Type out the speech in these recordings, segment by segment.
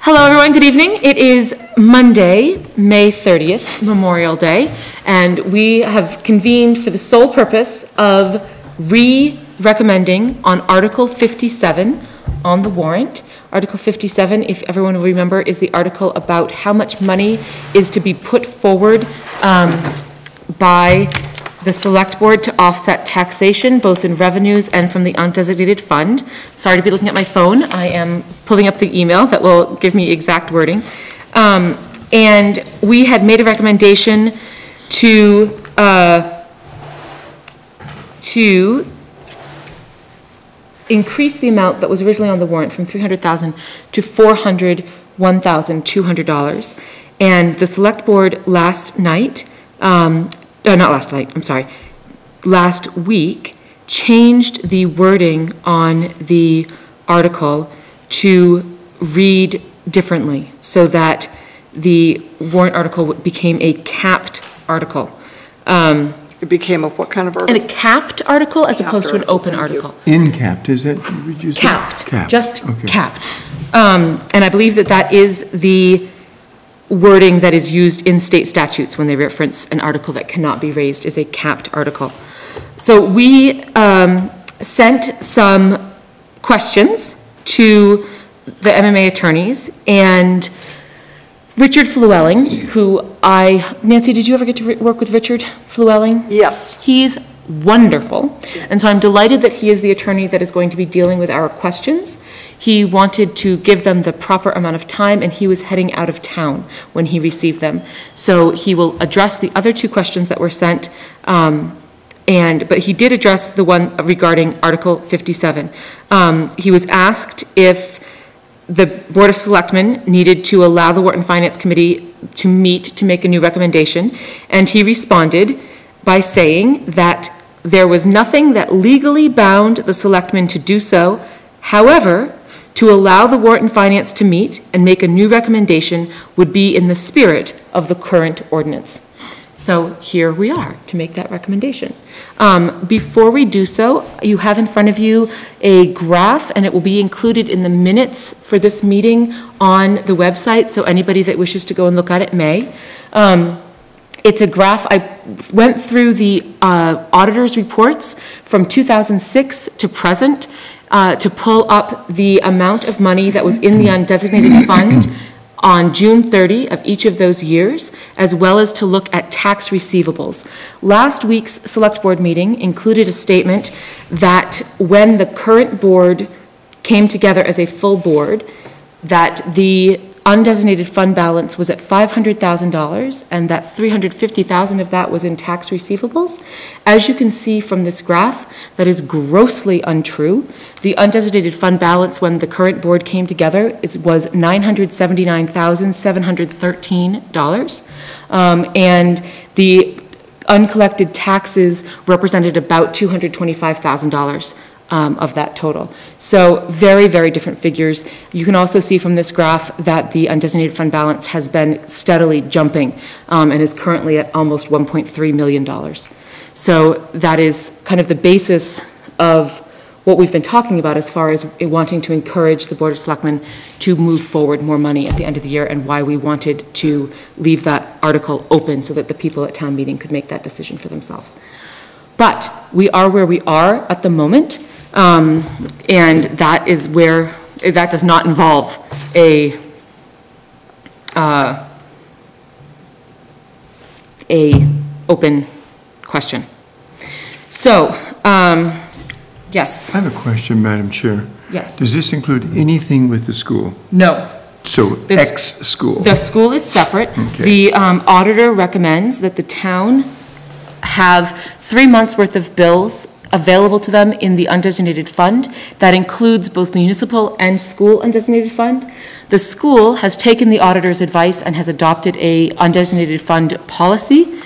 Hello everyone, good evening. It is Monday, May 30th, Memorial Day, and we have convened for the sole purpose of recommending on Article 57 on the warrant. Article 57, if everyone will remember, is the article about how much money is to be put forward by the select board to offset taxation, both in revenues and from the undesignated fund. Sorry to be looking at my phone. I am pulling up the email that will give me exact wording. And we had made a recommendation to increase the amount that was originally on the warrant from $300,000 to $401,200. And the select board last week changed the wording on the article to read differently so that the warrant article became a capped article. It became a what kind of article? And a capped article as opposed to an open article. In capped, is it? Capped, just okay. Capped. And I believe that that is the wording that is used in state statutes when they reference an article that cannot be raised is a capped article. So we sent some questions to the MMA attorneys, and Richard Flewelling, who Nancy, did you ever get to work with Richard Flewelling? Yes. He's wonderful. Yes. And so I'm delighted that he is the attorney that is going to be dealing with our questions. He wanted to give them the proper amount of time, and he was heading out of town when he received them. So he will address the other two questions that were sent, but he did address the one regarding Article 57. He was asked if the Board of Selectmen needed to allow the Warrant and Finance Committee to meet to make a new recommendation, and he responded by saying that there was nothing that legally bound the selectmen to do so. However, to allow the Warrant and Finance to meet and make a new recommendation would be in the spirit of the current ordinance. So here we are to make that recommendation. Before we do so, you have in front of you a graph, and it will be included in the minutes for this meeting on the website, so anybody that wishes to go and look at it may. It's a graph. I went through the auditor's reports from 2006 to present to pull up the amount of money that was in the undesignated fund on June 30 of each of those years, as well as to look at tax receivables. Last week's select board meeting included a statement that when the current board came together as a full board, that the undesignated fund balance was at $500,000 and that $350,000 of that was in tax receivables. As you can see from this graph, that is grossly untrue. The undesignated fund balance when the current board came together was $979,713, and the uncollected taxes represented about $225,000 of that total. So very, very different figures. You can also see from this graph that the undesignated fund balance has been steadily jumping and is currently at almost $1.3 million. So that is kind of the basis of what we've been talking about as far as wanting to encourage the Board of Selectmen to move forward more money at the end of the year, and why we wanted to leave that article open so that the people at town meeting could make that decision for themselves. But we are where we are at the moment. And that is where, that does not involve a open question. So, yes. I have a question, Madam Chair. Yes. Does this include anything with the school? No. So, ex-school? The school is separate. Okay. The auditor recommends that the town have 3 months worth of bills available to them in the undesignated fund. That includes both municipal and school undesignated fund. The school has taken the auditor's advice and has adopted a undesignated fund policy.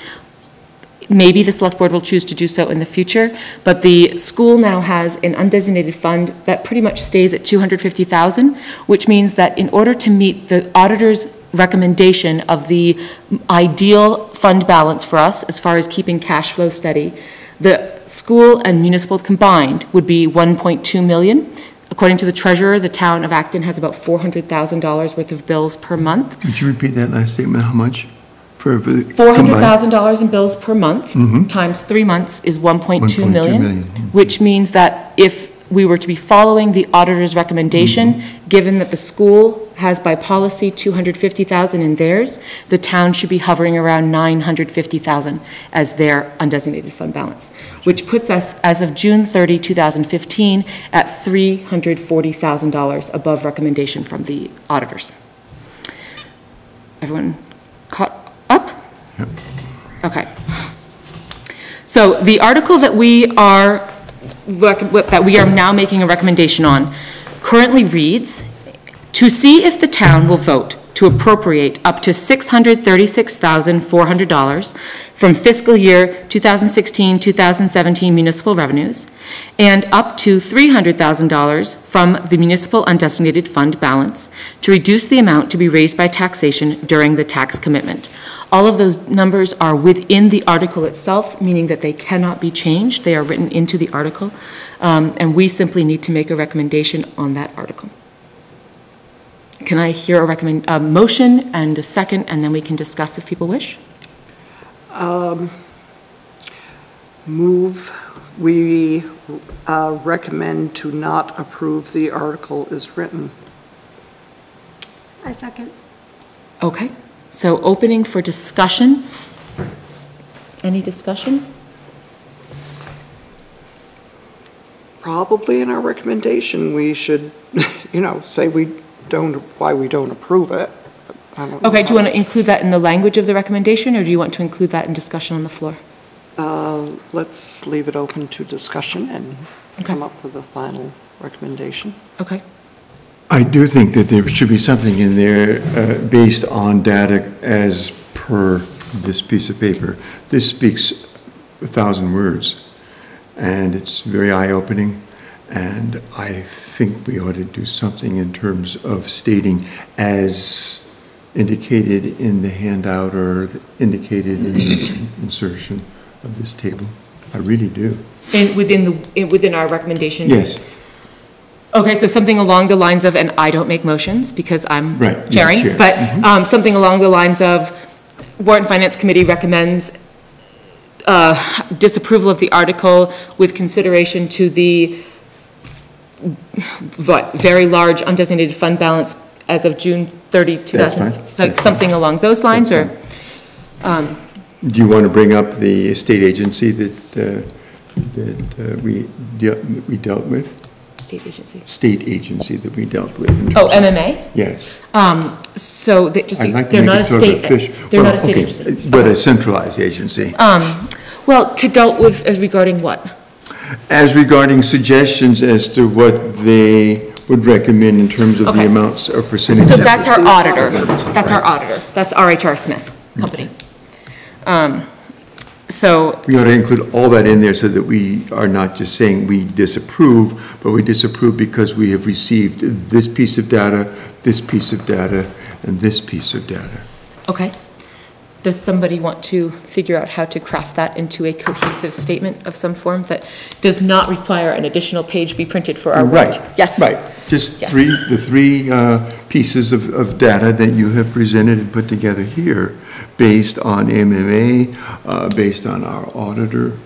Maybe the select board will choose to do so in the future, but the school now has an undesignated fund that pretty much stays at $250,000, which means that in order to meet the auditor's recommendation of the ideal fund balance for us as far as keeping cash flow steady, the school and municipal combined would be $1.2 million. According to the treasurer, the town of Acton has about $400,000 worth of bills per month. Would you repeat that last statement? How much? For $400,000 in bills per month times 3 months is 1.2 million, which means that if we were to be following the auditor's recommendation, given that the school has by policy 250,000 in theirs, the town should be hovering around 950,000 as their undesignated fund balance, which puts us as of June 30, 2015 at $340,000 above recommendation from the auditors. Everyone caught up? Yep. Okay. So the article that we are now making a recommendation on currently reads, to see if the town will vote to appropriate up to $636,400 from fiscal year 2016-2017 municipal revenues and up to $300,000 from the municipal undesignated fund balance to reduce the amount to be raised by taxation during the tax commitment. All of those numbers are within the article itself, meaning that they cannot be changed. They are written into the article, and we simply need to make a recommendation on that article. Can I hear a motion and a second, and then we can discuss if people wish? We recommend to not approve the article as written. I second. Okay, so opening for discussion. Any discussion? Probably in our recommendation, we should, say why we don't approve it. Okay, do you want to include that in the language of the recommendation, or do you want to include that in discussion on the floor? Let's leave it open to discussion and come up with a final recommendation. Okay. I do think that there should be something in there based on data as per this piece of paper. This speaks 1,000 words, and it's very eye-opening, and I think we ought to do something in terms of stating as indicated in the handout or indicated in this insertion of this table. I really do. And within our recommendation? Yes. Okay, so something along the lines of, and I don't make motions because I'm chairing, chair. But something along the lines of, Warrant and Finance Committee recommends disapproval of the article with consideration to the very large undesignated fund balance as of June 30, 2000. So something along those lines, or? Do you want to bring up the state agency that we dealt with? State agency. State agency that we dealt with. Oh, MMA? Yes. So they're not a state. They're not a state agency. But a centralized agency. Well, to dealt with as regarding what? As regarding suggestions as to what they would recommend in terms of the amounts or percentages. So that's our auditor. That's our auditor. That's RHR Smith Company. So we ought to include all that in there so that we are not just saying we disapprove, but we disapprove because we have received this piece of data, this piece of data, and this piece of data. Okay. Does somebody want to figure out how to craft that into a cohesive statement of some form that does not require an additional page be printed for our right. vote? Yes. Right. Just the three pieces of data that you have presented and put together here, based on MMA, based on our auditor.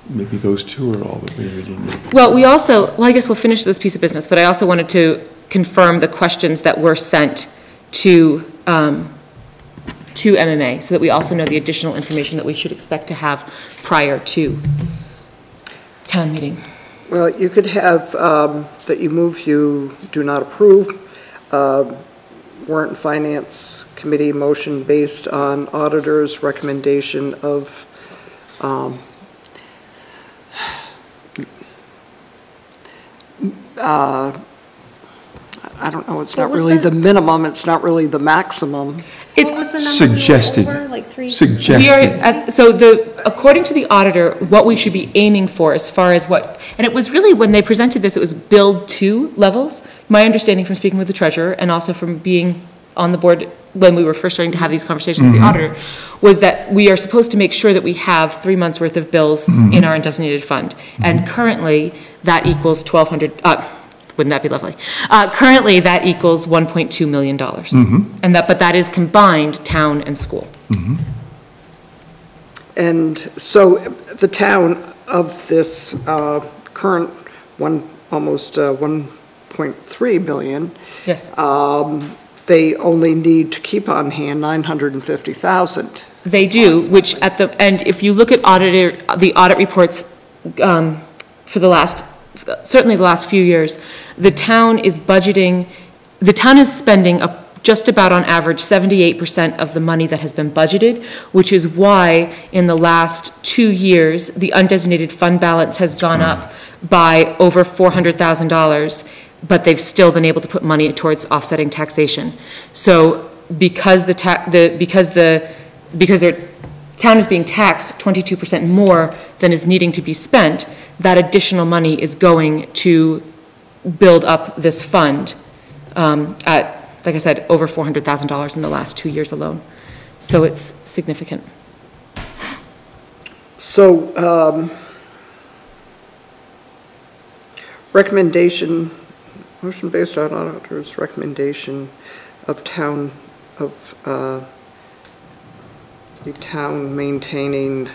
Maybe those two are all that we really need. Well, I guess we'll finish this piece of business, but I also wanted to confirm the questions that were sent to MMA, so that we also know the additional information that we should expect to have prior to town meeting. Well, you could have that you do not approve Warrant and Finance Committee motion based on auditor's recommendation of I don't know, it's not really the minimum, it's not really the maximum. What was the number? Suggested. Like 3? Suggested. According to the auditor, what we should be aiming for as far as and it was really, when they presented this, it was build 2 levels. My understanding from speaking with the treasurer and also from being on the board when we were first starting to have these conversations with the auditor, was that we are supposed to make sure that we have 3 months' worth of bills in our undesignated fund. And currently, that equals wouldn't that be lovely? Currently, that equals $1.2 million. But that is combined town and school. And so the town of this current almost 1.3 billion. Yes. They only need to keep on hand 950,000. They do, which at the end, if you look at the audit reports for certainly the last few years, the town is spending just about on average 78% of the money that has been budgeted, which is why in the last 2 years, the undesignated fund balance has gone up by over $400,000, but they've still been able to put money towards offsetting taxation. So because their town is being taxed 22% more than is needing to be spent, that additional money is going to build up this fund at, like I said, over $400,000 in the last 2 years alone. So it's significant. So motion based on auditor's recommendation of the town maintaining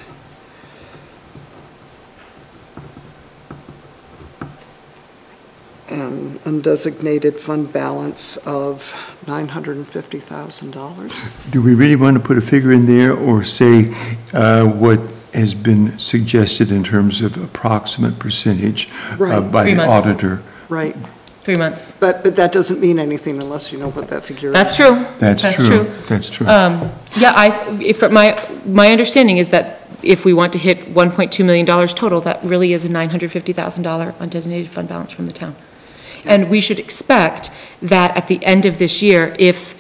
an undesignated fund balance of $950,000. Do we really want to put a figure in there or say what has been suggested in terms of approximate percentage by 3 the months. auditor? Right. 3 months. But that doesn't mean anything unless you know what that figure is. That's true. That's true. That's true. My understanding is that if we want to hit $1.2 million total, that really is a $950,000 undesignated fund balance from the town. And we should expect that at the end of this year, if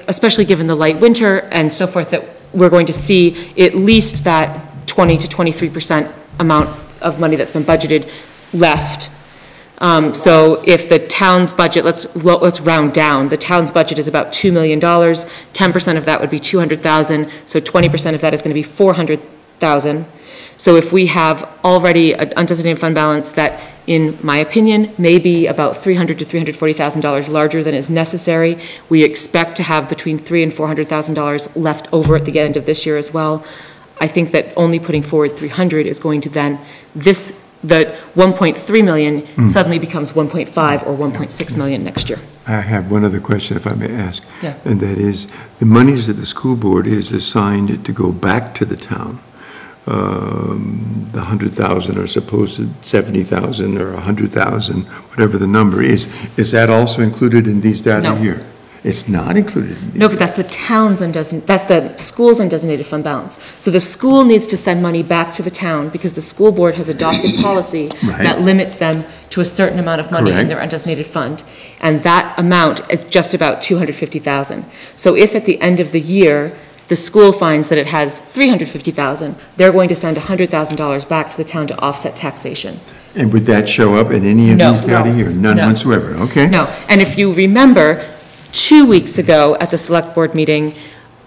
especially given the light winter and so forth, that we're going to see at least that 20 to 23% amount of money that's been budgeted left. So if the town's budget, let's round down, the town's budget is about $2 million, 10% of that would be $200,000, so 20% of that is going to be $400,000. So if we have already an undesignated fund balance that, in my opinion, may be about $300,000 to $340,000 larger than is necessary, we expect to have between $300,000 and $400,000 left over at the end of this year as well. I think that only putting forward 300 is going to then, the 1.3 million suddenly becomes 1.5 or 1.6 million next year. I have one other question, if I may ask. Yeah. And that is, the monies that the school board is assigned to go back to the town, the 100,000 or supposed 70,000 or 100,000, whatever the number is that also included in these data No. here? It's not included in these. No, because that's the town's that's the school's undesignated fund balance. So the school needs to send money back to the town because the school board has adopted policy that limits them to a certain amount of money in their undesignated fund. And that amount is just about $250,000. So if at the end of the year, the school finds that it has $350,000, they're going to send $100,000 back to the town to offset taxation. And would that show up in any of these data here? None No. whatsoever, okay? No, and if you remember, 2 weeks ago at the select board meeting,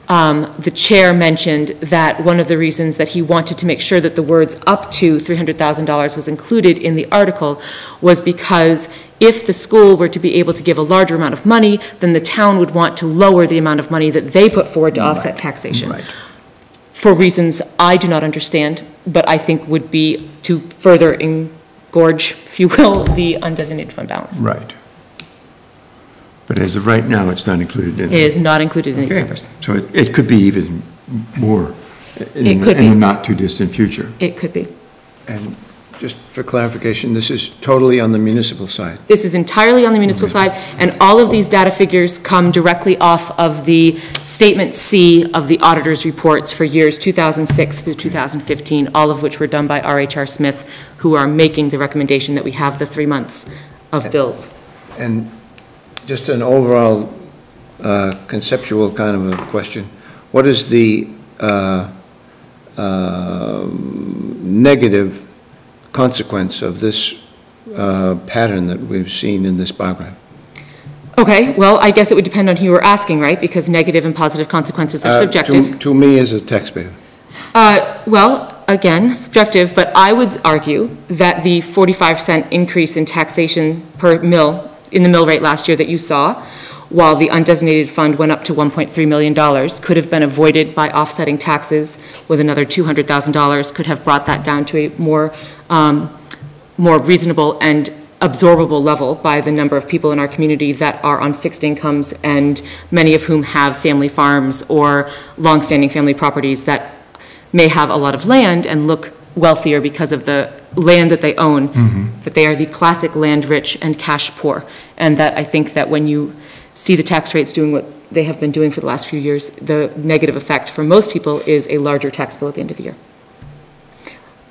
the chair mentioned that one of the reasons that he wanted to make sure that the words up to $300,000 was included in the article was because if the school were to be able to give a larger amount of money, then the town would want to lower the amount of money that they put forward to offset taxation. Right. For reasons I do not understand, but I think would be to further engorge, if you will, the undesignated fund balance. Right. But as of right now, it's not included in. It is not included in these Okay. numbers. So it could be even more in could the be. not too distant future. It could be. And just for clarification, this is totally on the municipal side. This is entirely on the municipal side, and all of these data figures come directly off of the Statement C of the auditor's reports for years 2006 through 2015, all of which were done by R.H.R. Smith, who are making the recommendation that we have the 3 months of bills. And just an overall conceptual kind of a question. What is the negative consequence of this pattern that we've seen in this bar graph? Okay, well, I guess it would depend on who you were asking, right? Because negative and positive consequences are subjective. To me as a taxpayer. Well, again, subjective, but I would argue that the 45-cent increase in taxation per mill, in the mill rate last year that you saw, while the undesignated fund went up to $1.3 million, could have been avoided by offsetting taxes with another $200,000, could have brought that down to a more reasonable and absorbable level by the number of people in our community that are on fixed incomes, and many of whom have family farms or longstanding family properties that may have a lot of land and look wealthier because of the land that they own, that they are the classic land rich and cash poor. And that I think that when you see the tax rates doing what they have been doing for the last few years, the negative effect for most people is a larger tax bill at the end of the year.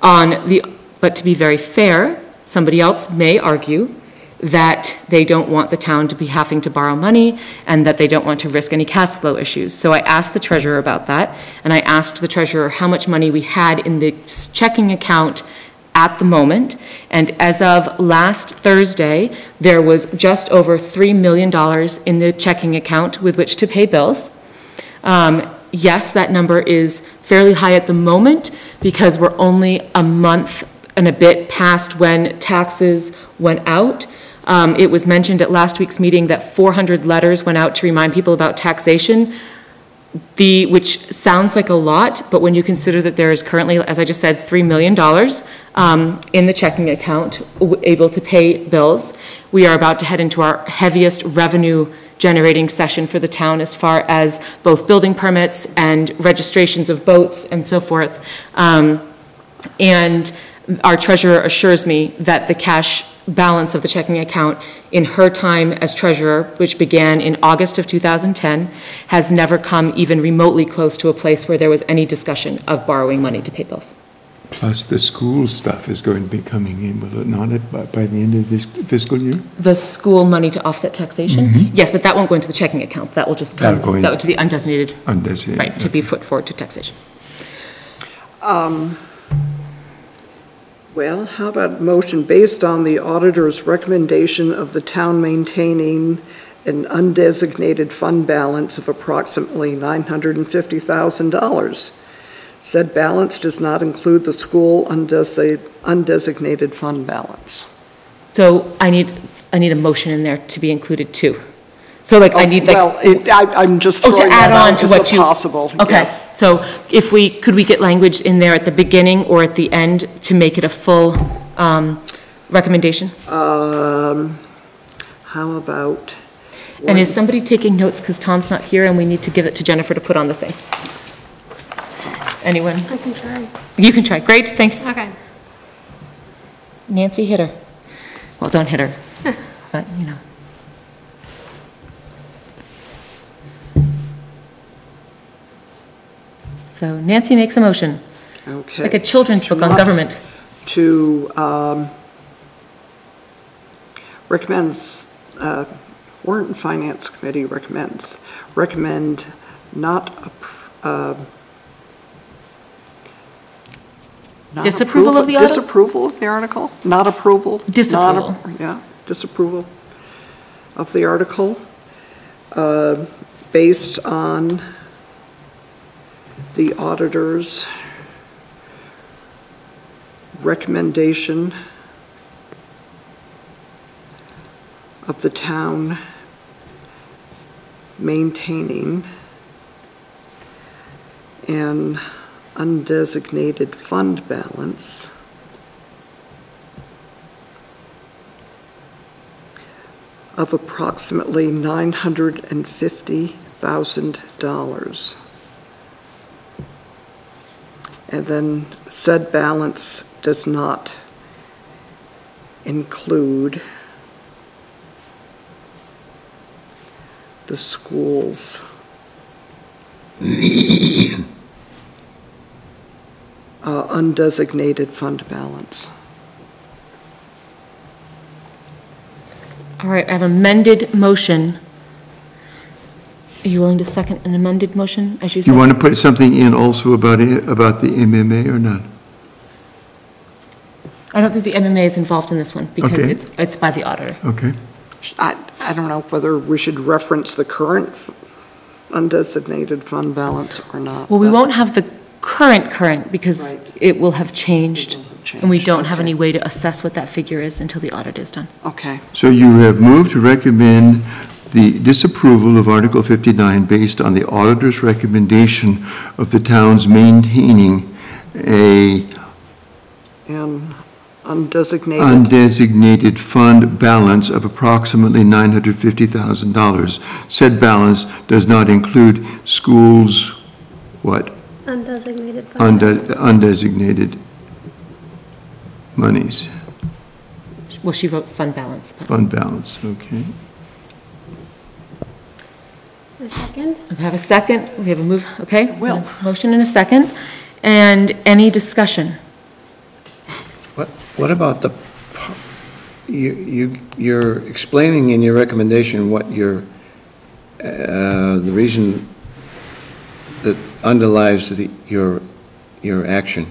But to be very fair, somebody else may argue that they don't want the town to be having to borrow money and that they don't want to risk any cash flow issues. So I asked the treasurer about that, and I asked the treasurer how much money we had in the checking account at the moment, and as of last Thursday, there was just over $3 million in the checking account with which to pay bills. Yes, that number is fairly high at the moment because we're only a month and a bit past when taxes went out. It was mentioned at last week's meeting that 400 letters went out to remind people about taxation, which sounds like a lot, but when you consider that there is currently, as I just said, $3 million in the checking account able to pay bills, we are about to head into our heaviest revenue generating session for the town as far as both building permits and registrations of boats and so forth. And our treasurer assures me that the cash balance of the checking account in her time as treasurer, which began in August of 2010, has never come even remotely close to a place where there was any discussion of borrowing money to pay bills. Plus the school stuff is going to be coming in, will it not, by the end of this fiscal year? The school money to offset taxation? Yes, but that won't go into the checking account. That will just come that to the undesignated. Undesignated. Right, to be put forward to taxation. Well, how about motion based on the auditor's recommendation of the town maintaining an undesignated fund balance of approximately $950,000. Said balance does not include the school undesignated fund balance. So I need a motion in there to be included too. So like I need like. Well, I'm just throwing to add that on out to as what you. possible. Okay, Yes. so could we get language in there at the beginning or at the end to make it a full recommendation? How about? And is somebody taking notes because Tom's not here and we need to give it to Jennifer to put on the thing? Anyone? I can try. You can try. Great, thanks. Okay. Nancy, hit her. Well, don't hit her, but you know. So Nancy makes a motion. Okay. It's like a children's book on government. To recommends, Warrant and Finance Committee recommend not Disapproval of the article? Disapproval of the article? Not approval? Disapproval. Yeah, disapproval of the article, based on the auditor's recommendation of the town maintaining an undesignated fund balance of approximately $950,000. And then said balance does not include the school's undesignated fund balance. All right, I have amended motion. Are you willing to second an amended motion, as you said? You want to put something in also about the MMA or not? I don't think the MMA is involved in this one because Okay. it's by the auditor. Okay. I don't know whether we should reference the current undesignated fund balance or not. Well, we but- won't have the current because Right. it will have changed. It will have And we changed, don't have okay. any way to assess what that figure is until the audit is done. Okay. So you have moved to recommend the disapproval of Article 59 based on the auditor's recommendation of the town's maintaining a And undesignated, undesignated fund balance of approximately $950,000. Said balance does not include schools, what? Undesignated fund. Undesignated monies, Well, she wrote fund balance, but fund balance, okay. A second? we have a second, we have a move, okay? Will. Motion and a second. And any discussion? What about you're explaining in your recommendation what the reason that underlies your action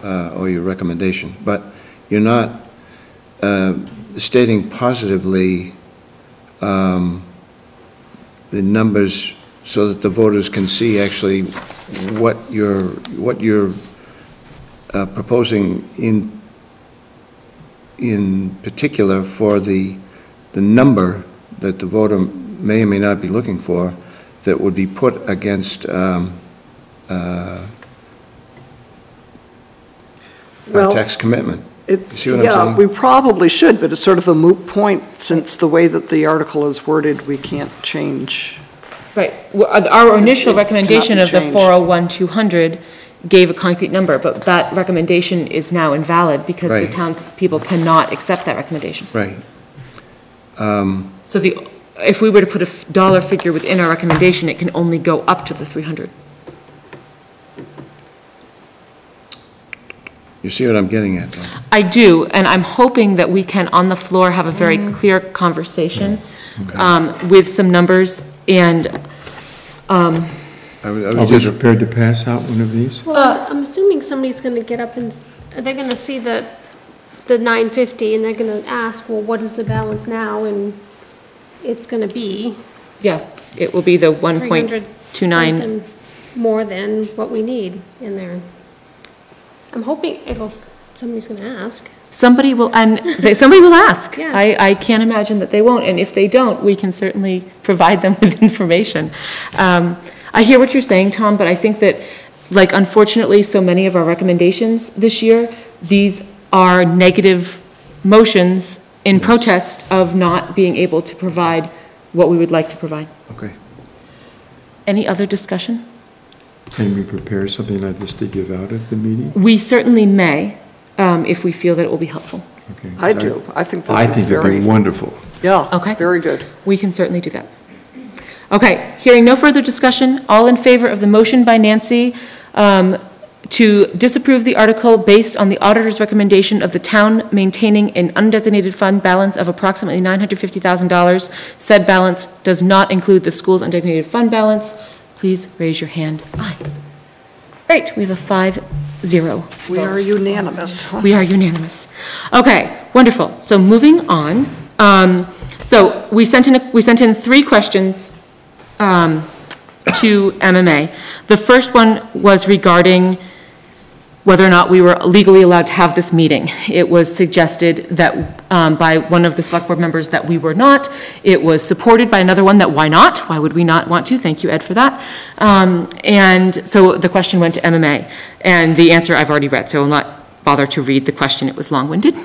or your recommendation, but you're not stating positively the numbers so that the voters can see actually what you're proposing in particular for the number that the voter may or may not be looking for that would be put against our Well, tax commitment. You see what I'm yeah, saying? we probably should, but it's sort of a moot point since the way that the article is worded, we can't change. Right, well, our initial recommendation of the changed. 401,200 gave a concrete number, but that recommendation is now invalid because the Right. townspeople cannot accept that recommendation. Right. So if we were to put a dollar figure within our recommendation, it can only go up to the 300. You see what I'm getting at, though? I do, and I'm hoping that we can, on the floor, have a very clear conversation with some numbers, and I was Are we just, prepared to pass out one of these? Well, I'm assuming somebody's gonna get up and, they're gonna see the 950 and they're gonna ask, well, what is the balance now? And it's gonna be yeah, it will be the 300 1.29. something more than what we need in there. I'm hoping somebody's gonna ask. Somebody will ask. Yeah. I can't imagine that they won't, and if they don't, we can certainly provide them with information. I hear what you're saying, Tom, but I think that, like, unfortunately, so many of our recommendations this year, these are negative motions in protest of not being able to provide what we would like to provide. okay. Any other discussion? Can we prepare something like this to give out at the meeting? We certainly may, if we feel that it will be helpful. Okay. I do. I think I this is think that'd be very, wonderful. yeah, Okay. very good. We can certainly do that. Okay, hearing no further discussion, all in favor of the motion by Nancy to disapprove the article based on the auditor's recommendation of the town maintaining an undesignated fund balance of approximately $950,000. Said balance does not include the school's undesignated fund balance. Please raise your hand. Aye. Great, we have a 5-0. We are unanimous. We are unanimous. Okay, wonderful. So moving on, so we sent in 3 questions to MMA. The first one was regarding whether or not we were legally allowed to have this meeting. It was suggested that by one of the select board members that we were not. It was supported by another one that why not? Why would we not want to? Thank you, Ed, for that. And so the question went to MMA, and the answer I've already read, so I'll not bother to read the question. It was long-winded.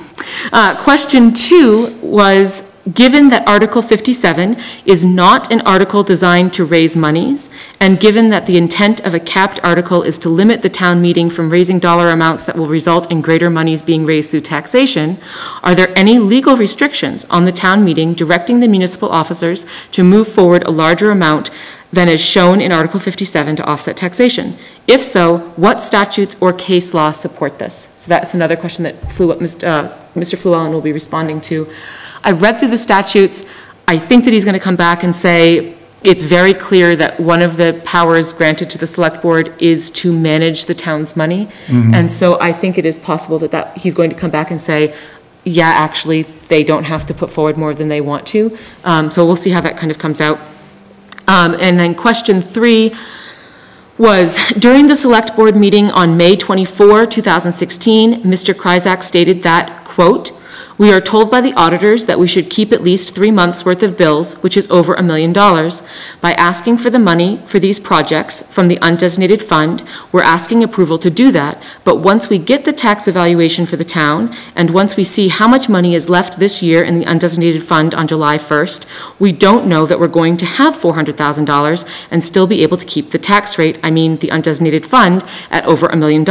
Question 2 was, given that Article 57 is not an article designed to raise monies, and given that the intent of a capped article is to limit the town meeting from raising dollar amounts that will result in greater monies being raised through taxation, are there any legal restrictions on the town meeting directing the municipal officers to move forward a larger amount than is shown in Article 57 to offset taxation? If so, what statutes or case law support this? So that's another question that Mr. Flewellen will be responding to. I've read through the statutes. I think that he's going to come back and say it's very clear that one of the powers granted to the select board is to manage the town's money. And so I think it is possible that he's going to come back and say, yeah, actually, they don't have to put forward more than they want to. So we'll see how that kind of comes out. And then question 3 was, during the select board meeting on May 24, 2016, Mr. Kryzak stated that, quote, "We are told by the auditors that we should keep at least 3 months' worth of bills, which is over $1 million. By asking for the money for these projects from the undesignated fund, we're asking approval to do that, but once we get the tax evaluation for the town, and once we see how much money is left this year in the undesignated fund on July 1st, we don't know that we're going to have $400,000 and still be able to keep the tax rate, I mean the undesignated fund, at over $1 million.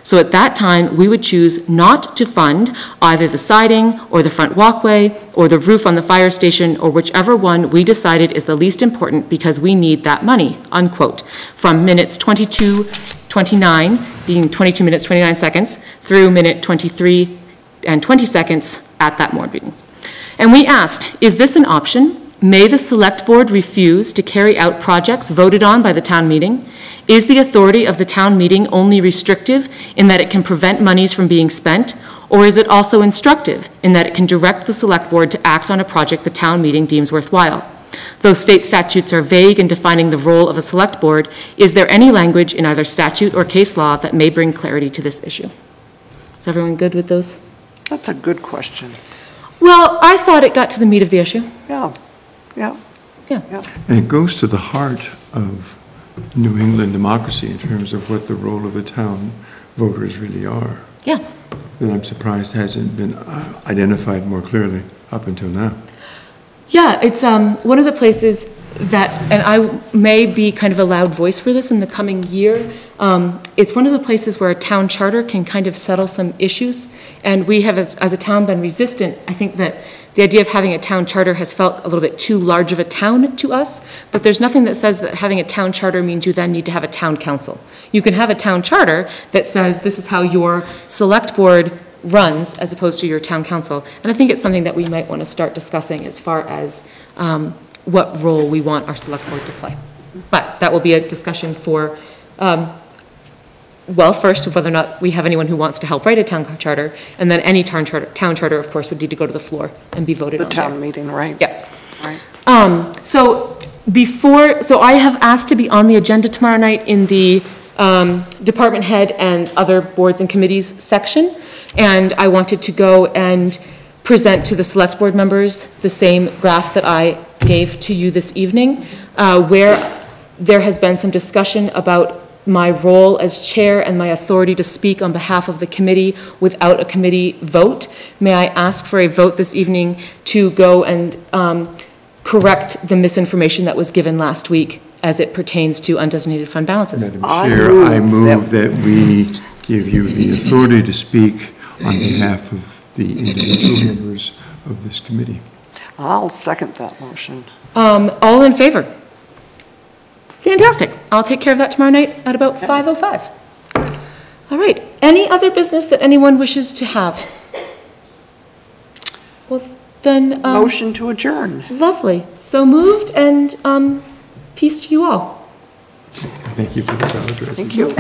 So at that time, we would choose not to fund either the siding or the front walkway or the roof on the fire station, or whichever one we decided is the least important because we need that money," unquote, from minutes 22:29, being 22 minutes 29 seconds, through minute 23 and 20 seconds at that meeting. And we asked, is this an option? May the select board refuse to carry out projects voted on by the town meeting? Is the authority of the town meeting only restrictive in that it can prevent monies from being spent? Or is it also instructive in that it can direct the select board to act on a project the town meeting deems worthwhile? Though state statutes are vague in defining the role of a select board, is there any language in either statute or case law that may bring clarity to this issue? Is everyone good with those? That's a good question. Well, I thought it got to the meat of the issue. Yeah, yeah. Yeah. And it goes to the heart of New England democracy in terms of what the role of the town voters really are. Yeah. That I'm surprised hasn't been identified more clearly up until now. Yeah, it's one of the places that, and I may be kind of a loud voice for this in the coming year, it's one of the places where a town charter can kind of settle some issues. And we have, as a town, been resistant. I think that the idea of having a town charter has felt a little bit too large of a town to us, but there's nothing that says that having a town charter means you then need to have a town council. You can have a town charter that says this is how your select board runs as opposed to your town council. And I think it's something that we might want to start discussing as far as what role we want our select board to play. But that will be a discussion for, well, first of whether or not we have anyone who wants to help write a town charter, and then any town charter, of course, would need to go to the floor and be voted on. The town meeting, right? Yep. Right. So I have asked to be on the agenda tomorrow night in the department head and other boards and committees section, and I wanted to go and present to the select board members the same graph that I gave to you this evening, where there has been some discussion about my role as chair and my authority to speak on behalf of the committee without a committee vote. May I ask for a vote this evening to go and correct the misinformation that was given last week as it pertains to undesignated fund balances? Madam Chair, I move that we give you the authority to speak on behalf of the individual members of this committee. I'll second that motion. All in favor? Fantastic. I'll take care of that tomorrow night at about 5:05. All right. Any other business that anyone wishes to have? Well, then... Motion to adjourn. Lovely. So moved, and peace to you all. Thank you for the salad dressing. Thank you.